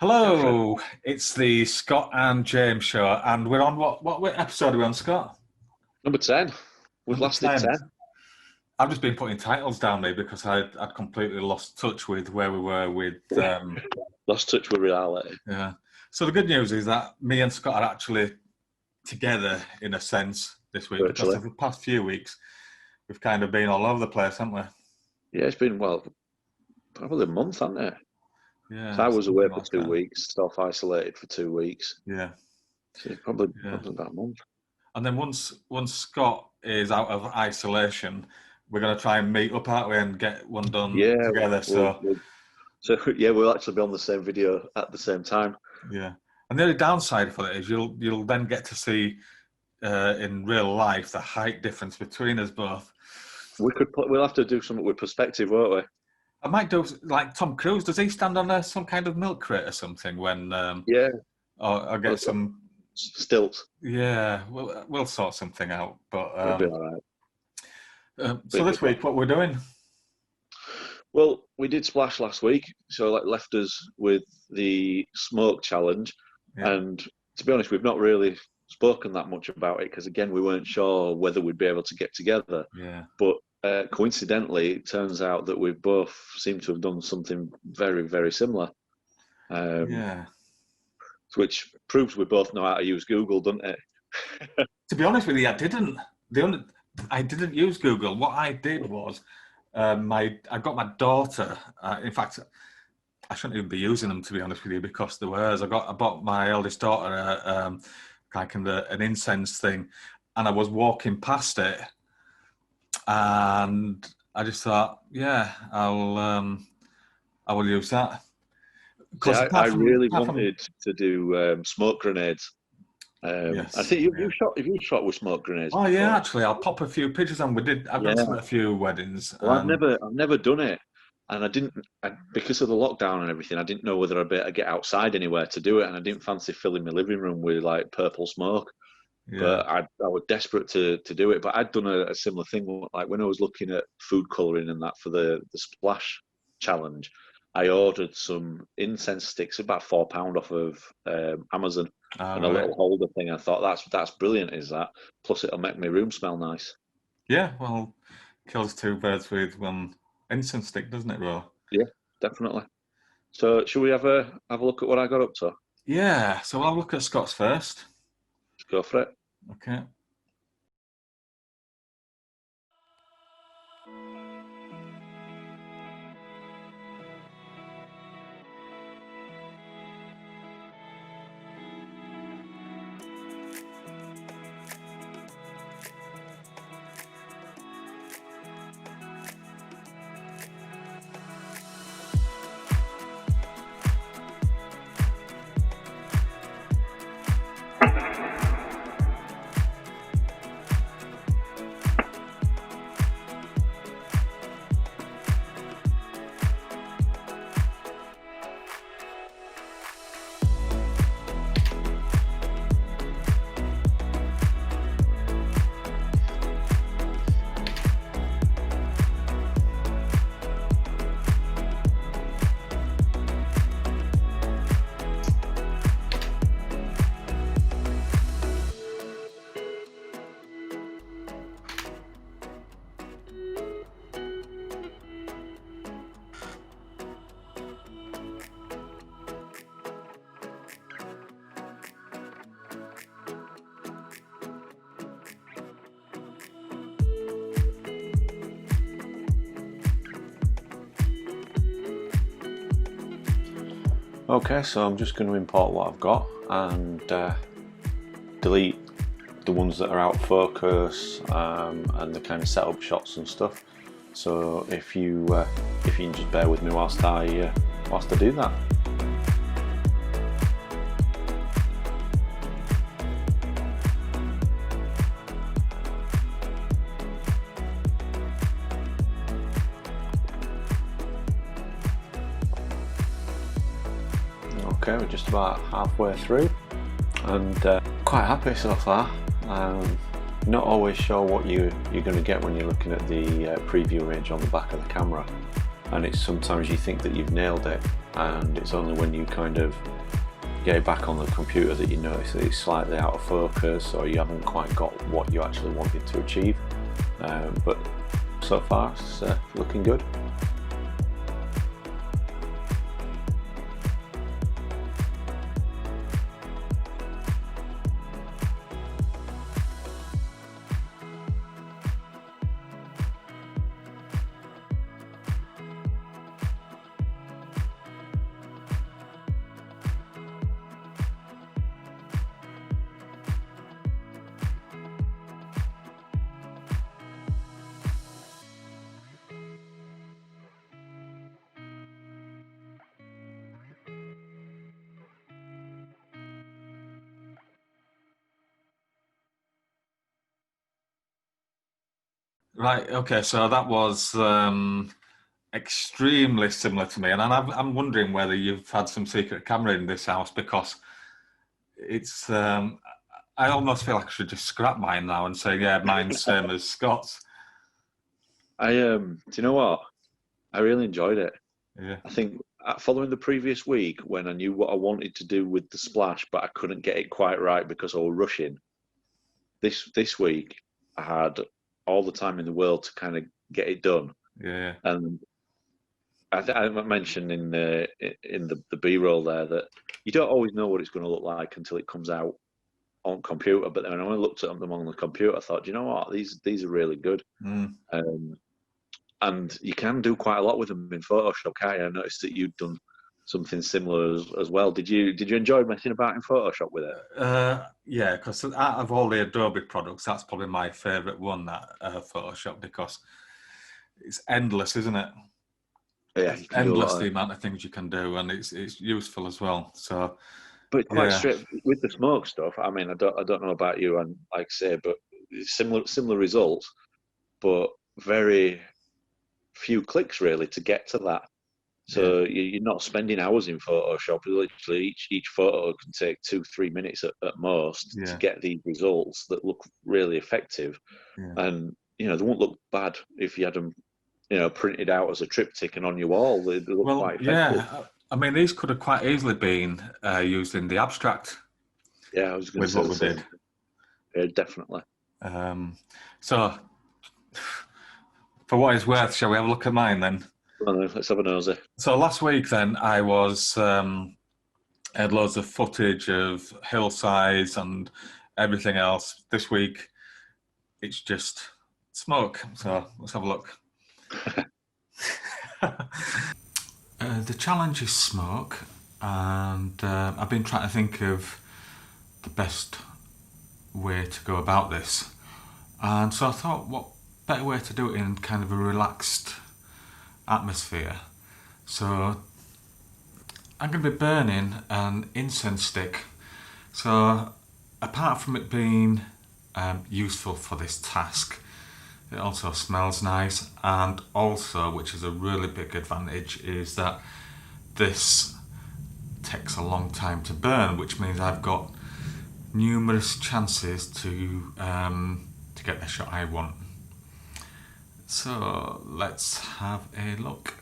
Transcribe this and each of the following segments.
Hello, it's the Scott and Jame Show, and we're on what episode are we on, Scott? Number 10. We've Number lasted 10. I've just been putting titles down there because I'd completely lost touch with where we were with. Lost touch with reality. Yeah. So the good news is that me and Scott are actually together in a sense this week Virtually. because of the past few weeks we've kind of been all over the place, haven't we? Yeah, it's been, probably a month, hasn't it? Yeah. So I was away for like 2 that. weeks, self-isolated for 2 weeks. Yeah. So it's probably about a month. And then once Scott is out of isolation, we're going to try and meet up, aren't we, and get one done together. We'll actually be on the same video at the same time. Yeah, and the only downside for it is you'll then get to see in real life the height difference between us both. We'll have to do something with perspective, won't we? I might do like Tom Cruise. Does he stand on some kind of milk crate or something when? Or get some stilts. Yeah, we'll sort something out. But It'll be all right. So this week, what we're doing? Well, we did Splash last week, so it left us with the smoke challenge. Yeah. And to be honest, we've not really spoken that much about it because, again, we weren't sure whether we'd be able to get together. Yeah. But coincidentally, it turns out that we both seem to have done something very, very similar. Which proves we both know how to use Google, doesn't it? To be honest with you, I didn't. I didn't use Google. What I did was, I got my daughter. In fact, I shouldn't even be using them, to be honest with you, because they were hers. I bought my eldest daughter an incense thing, and I was walking past it, and I just thought, I will use that. I really wanted to do smoke grenades. Yes. I think you shot with smoke grenades. Oh yeah, actually, I'll pop a few pictures on. I've done some at a few weddings. Well, I've never done it, and because of the lockdown and everything, I didn't know whether I'd be able to get outside anywhere to do it, and I didn't fancy filling my living room with like purple smoke. Yeah. But I was desperate to do it. But I'd done a similar thing, like when I was looking at food colouring and that for the Splash challenge. I ordered some incense sticks, about £4 off of Amazon, and a little holder thing. I thought that's brilliant. Is that? Plus, it'll make my room smell nice. Yeah, well, kills two birds with one incense stick, doesn't it, Ro? Yeah, definitely. So, should we have a look at what I got up to? Yeah. So I'll look at Scott's first. Let's go for it. Okay. Okay, so I'm just going to import what I've got and delete the ones that are out of focus and the kind of setup shots and stuff. So if you can just bear with me whilst I do that. Okay, we're just about halfway through and quite happy so far. Not always sure what you're going to get when you're looking at the preview range on the back of the camera. and it's sometimes you think that you've nailed it, and it's only when you kind of get it back on the computer that you notice that it's slightly out of focus, or you haven't quite got what you actually wanted to achieve. But so far it's looking good. Right. Okay. So that was extremely similar to me, and I'm wondering whether you've had some secret camera in this house, because it's. I almost feel like I should just scrap mine now and say, yeah, mine's same as Scott's. Do you know what? I really enjoyed it. Yeah. I think following the previous week, when I knew what I wanted to do with the splash, but I couldn't get it quite right because I was rushing. This week, I had all the time in the world to kind of get it done. Yeah. And I mentioned in the B-roll there that you don't always know what it's going to look like until it comes out on computer. But then when I looked at them on the computer, I thought, you know what, these are really good. And you can do quite a lot with them in Photoshop. I noticed that you'd done something similar as well. Did you enjoy messing about in Photoshop with it? Yeah, because out of all the Adobe products, that's probably my favourite one, that Photoshop, because it's endless, isn't it? Yeah, it's endless the amount of things you can do, and it's useful as well. So, but quite straight with the smoke stuff. I mean, I don't know about you, and like I say, but similar results, but very few clicks really to get to that. So you're not spending hours in Photoshop. Literally, each photo can take 2-3 minutes at most to get these results that look really effective. And they won't look bad if you had them, printed out as a triptych and on your wall. They look quite effective. Yeah. I mean, these could have quite easily been used in the abstract. Yeah, I was going to say what we did. Yeah, definitely. So, for what it's worth, shall we have a look at mine then? Let's have a nosy. So last week then, I was had loads of footage of hillsides and everything else. This week, it's just smoke. So let's have a look. The challenge is smoke, and I've been trying to think of the best way to go about this. And so I thought, what better way to do it in kind of a relaxed atmosphere. So I'm going to be burning an incense stick. So apart from it being useful for this task, it also smells nice, and also, which is a really big advantage, is that this takes a long time to burn, which means I've got numerous chances to get the shot I want. So let's have a look.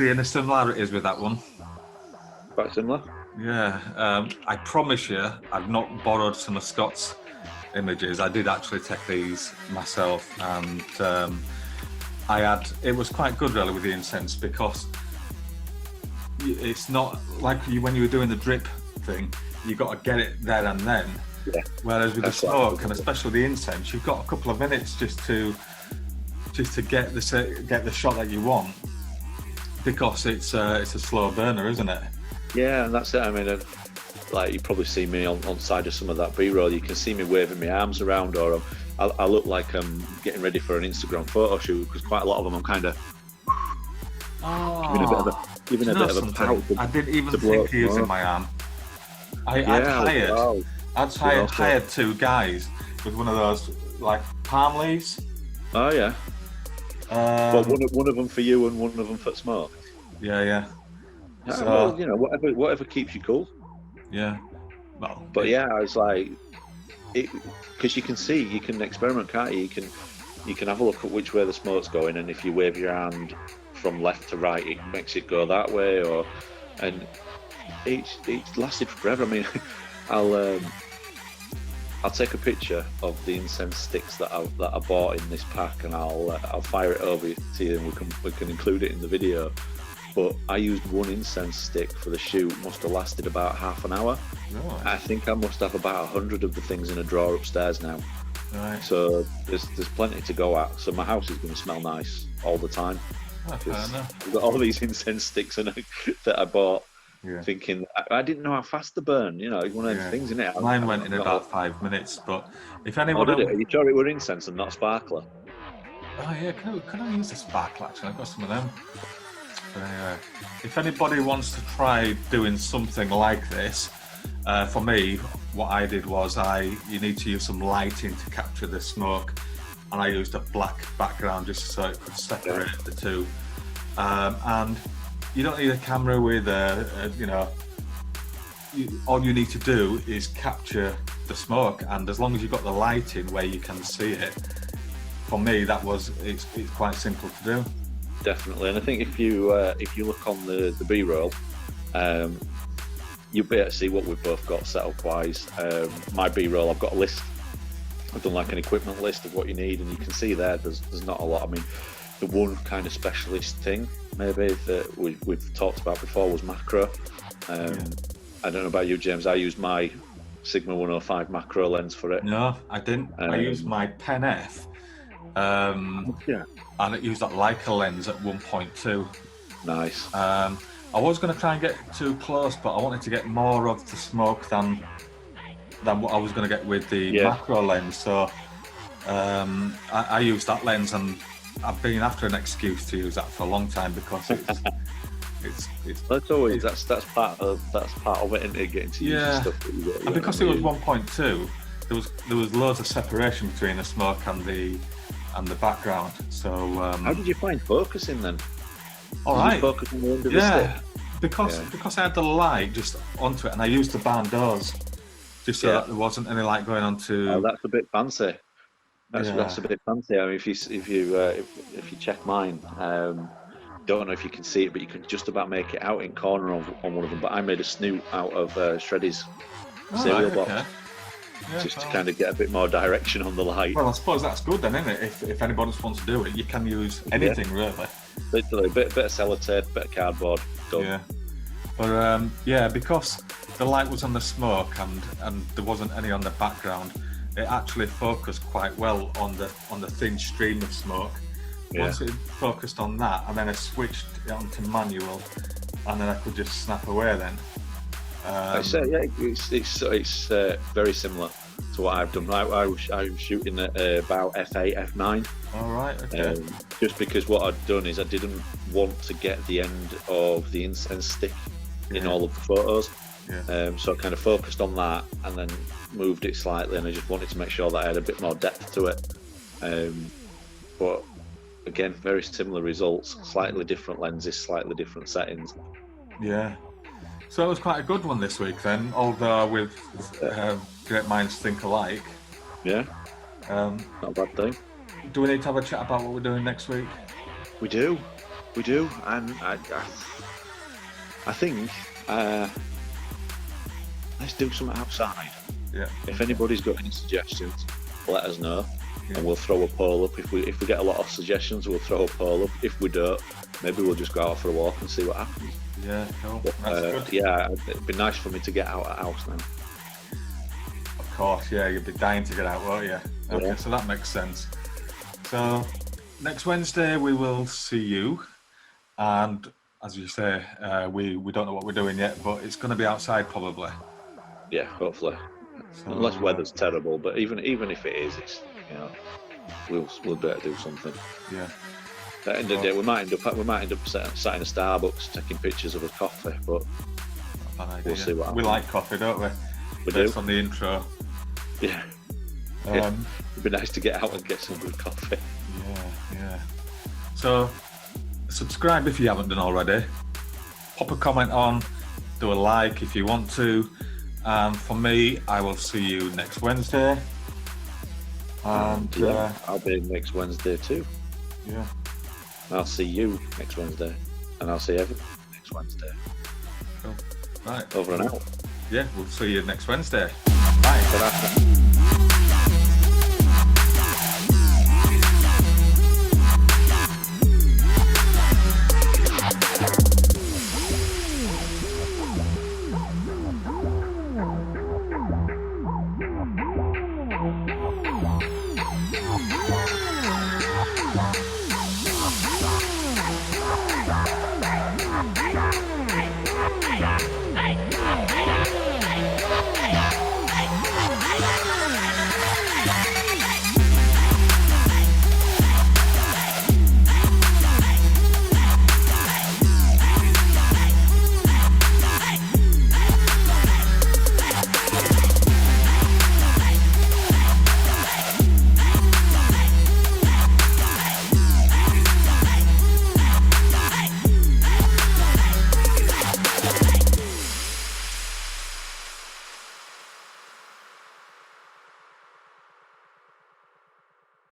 see any similarities with that one? Quite similar. Yeah, I promise you, I've not borrowed some of Scott's images. I did actually take these myself, and it was quite good really with the incense, because it's not like when you were doing the drip thing, you got to get it there and then. Yeah. Whereas with the smoke, and especially the incense, you've got a couple of minutes just to get the shot that you want, because it's a slow burner, isn't it? Yeah, and that's it. I mean, like, you probably see me on side of some of that B-roll. You can see me waving my arms around, or I look like I'm getting ready for an Instagram photo shoot, because quite a lot of them I'm kind of giving a bit of a pout. I didn't even think of using my arm. I'd hired two guys with one of those like palm leaves. Oh yeah. Well, one of them for you and one of them for smoke. Yeah. So, well, you know, whatever keeps you cool. Yeah. Well, but yeah, I was like, because you can experiment, can't you? You can have a look at which way the smoke's going, and if you wave your hand from left to right, it makes it go that way, and it's lasted forever. I mean, I'll take a picture of the incense sticks that I bought in this pack, and I'll fire it over to you, and we can include it in the video. But I used one incense stick for the shoot. Must have lasted about half an hour. Right. I think I must have about 100 of the things in a drawer upstairs now. Right. So there's plenty to go at. So my house is going to smell nice all the time. Oh, fair enough. I've got all these incense sticks that I bought, thinking I didn't know how fast they burn. You know, one of those things, isn't it? Mine went in about 5 minutes. But if anyone, Are you sure it were incense and not sparkler? Oh yeah, can I use a sparkler? Actually, I've got some of them. But anyway, if anybody wants to try doing something like this, for me, what I did was you need to use some lighting to capture the smoke, and I used a black background just so it could separate the two. And you don't need a camera with all you need to do is capture the smoke, and as long as you've got the lighting where you can see it, for me it's quite simple to do. Definitely, and I think if you look on the B-roll, you'll be able to see what we've both got set up wise. My B-roll, I've got a list. I've done like an equipment list of what you need, and you can see there's not a lot. I mean, the one kind of specialist thing maybe that we've talked about before was macro. I don't know about you, James. I used my Sigma 105 macro lens for it. No, I didn't. I used my Pen F. And it used that Leica lens at 1.2. Nice. I was going to try and get too close, but I wanted to get more of the smoke than what I was going to get with the macro lens. So I used that lens, and I've been after an excuse to use that for a long time, because it's that's always that's part of it, isn't it? Getting to use the stuff that you get. And because it was 1.2, there was loads of separation between the smoke and the background. So how did you find focusing then? All right. Focus on the end of the stick? Because I had the light just onto it, and I used the bandeaus just so that there wasn't any light going onto. Oh, that's a bit fancy. That's a bit fancy. I mean, if you check mine, don't know if you can see it, but you can just about make it out in corner on one of them. But I made a snoot out of Shreddy's cereal box. Just to kind of get a bit more direction on the light. Well, I suppose that's good then, isn't it? If anybody wants to do it, you can use anything really. Literally, a bit of sellotape, bit of cardboard, done. Yeah. But because the light was on the smoke and there wasn't any on the background, it actually focused quite well on the thin stream of smoke. Once it focused on that, and then I switched it onto manual, and then I could just snap away then. It's very similar to what I've done. I was shooting at about f8, f9. All right, okay. Just because what I'd done is I didn't want to get the end of the incense stick in all of the photos. So I kind of focused on that and then moved it slightly, and I just wanted to make sure that I had a bit more depth to it. But again, very similar results, slightly different lenses, slightly different settings. Yeah. So it was quite a good one this week then, although with great minds think alike. Yeah, not a bad thing. Do we need to have a chat about what we're doing next week? We do. We do, and I think let's do something outside. Yeah. If anybody's got any suggestions, let us know, Yeah. and we'll throw a poll up. If we get a lot of suggestions, we'll throw a poll up. If we don't, maybe we'll just go out for a walk and see what happens. Yeah, cool. But, That's good. yeah, it'd be nice for me to get out of the house now. Of course, yeah, you'd be dying to get out, won't you? Okay, Yeah. so that makes sense. So next Wednesday we will see you, and as you say, we don't know what we're doing yet, but it's going to be outside probably. Yeah, hopefully. So, Unless weather's terrible, but even if it is, it's, you know, we'll better do something. Yeah. At the end of the day, we might end up sat in a Starbucks taking pictures of a coffee, but Bad idea. we'll see what happens. We like coffee, don't we? We Based do. on the intro. Yeah. It'd be nice to get out and get some good coffee. Yeah. So, subscribe if you haven't done already. Pop a comment on, do a like if you want to. And for me, I will see you next Wednesday. And yeah, I'll be next Wednesday too. yeah. I'll see you next Wednesday, and I'll see everyone next Wednesday. Cool. Right. Over and out. Yeah, we'll see you next Wednesday. Bye.